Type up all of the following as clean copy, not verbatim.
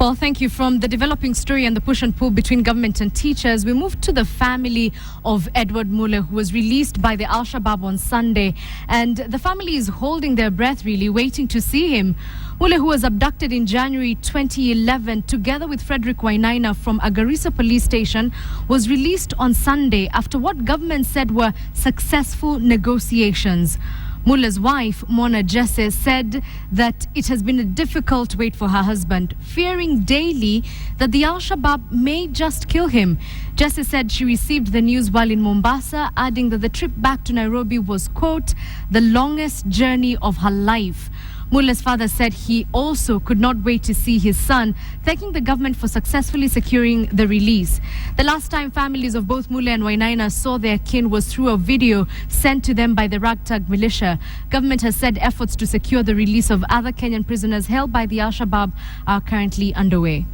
Well, thank you. From the developing story and the push and pull between government and teachers, we move to the family of Edward Mule, who was released by the Alshabaab on Sunday. And the family is holding their breath, really, waiting to see him. Mule, who was abducted in January 2011, together with Fredrick Wainaina from a Garissa police station, was released on Sunday after what government said were successful negotiations. Mule's wife, Mona Jesse, said that it has been a difficult wait for her husband, fearing daily that the Alshabaab may just kill him. Jesse said she received the news while in Mombasa, adding that the trip back to Nairobi was, quote, the longest journey of her life. Mule's father said he also could not wait to see his son, thanking the government for successfully securing the release. The last time families of both Mule and Wainaina saw their kin was through a video sent to them by the ragtag militia. Government has said efforts to secure the release of other Kenyan prisoners held by the Alshabaab are currently underway.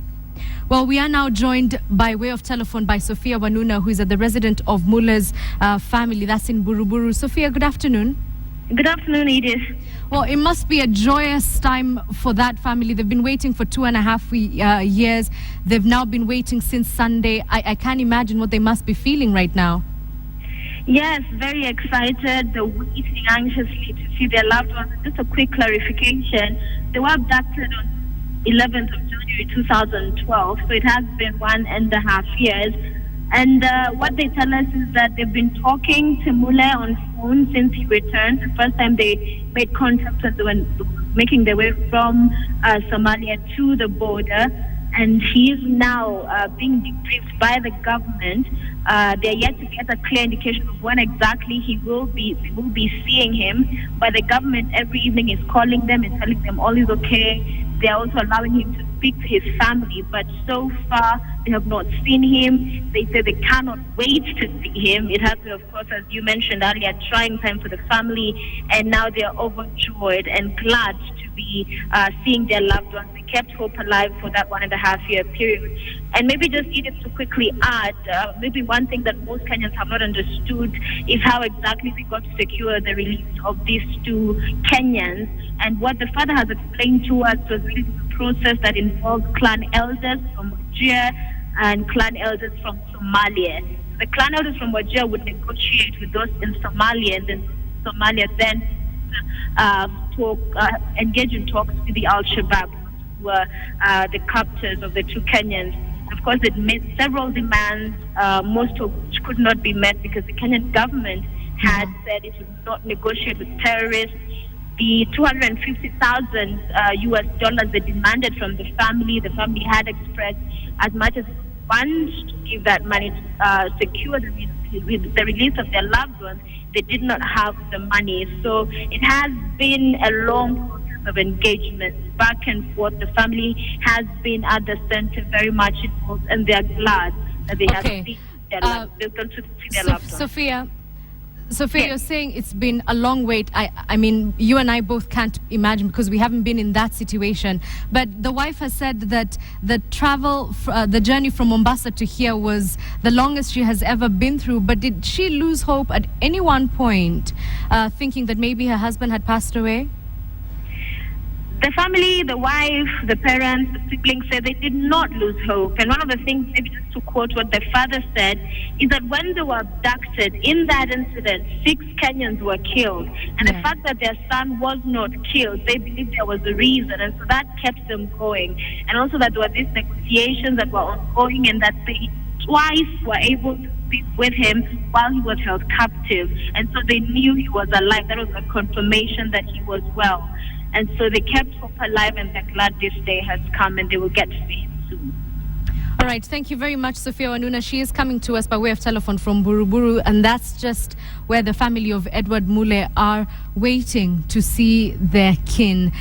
Well, we are now joined by way of telephone by Sophia Wanuna, who is the resident of Mule's family. That's in Buruburu. Sophia, good afternoon. Good afternoon, Edith. Well, it must be a joyous time for that family. They've been waiting for 2.5 years. They've now been waiting since Sunday. I can't imagine what they must be feeling right now. Yes, very excited. They're waiting anxiously to see their loved ones. Just a quick clarification. They were abducted on 11th of January 2012, so it has been 1.5 years. And what they tell us is that they've been talking to Mule on phone since he returned. The first time they made contact was when making their way from Somalia to the border. And he is now being debriefed by the government. They're yet to get a clear indication of when exactly they will be seeing him. But the government every evening is calling them and telling them all is okay. They're also allowing him to speak to his family, but so far they have not seen him. They say they cannot wait to see him. It has been, of course, as you mentioned earlier, a trying time for the family, and now they are overjoyed and glad to be seeing their loved ones. They kept hope alive for that 1.5 year period. And maybe just Edith, to quickly add, maybe one thing that most Kenyans have not understood is how exactly they got to secure the release of these two Kenyans. And what the father has explained to us was really the process that involved clan elders from Wajir and clan elders from Somalia. The clan elders from Wajir would negotiate with those in Somalia, and then Somalia then engage in talks with the Alshabaab, who were the captors of the two Kenyans. Of course, it made several demands, most of which could not be met because the Kenyan government had said it would not negotiate with terrorists. The $250,000 US dollars they demanded from the family had expressed as much as funds to give that money to secure the release of their loved ones. They did not have the money. So it has been a long process of engagement, back and forth. The family has been at the center, very much involved, and they are glad that they have seen their loved ones. Sophia, you're saying it's been a long wait. I mean, you and I both can't imagine because we haven't been in that situation. But the wife has said that the journey from Mombasa to here was the longest she has ever been through. But did she lose hope at any one point, thinking that maybe her husband had passed away? The family, the wife, the parents, the siblings said they did not lose hope. And one of the things, maybe just to quote what the father said, is that when they were abducted, in that incident, 6 Kenyans were killed. And the fact that their son was not killed, they believed there was a reason. And so that kept them going. And also that there were these negotiations that were ongoing, and that they twice were able to speak with him while he was held captive. And so they knew he was alive. That was a confirmation that he was well. And so they kept hope alive, and they're glad this day has come and they will get to see him soon. All right, thank you very much, Sophia Wanuna. She is coming to us by way of telephone from Buruburu, and that's just where the family of Edward Mule are waiting to see their kin.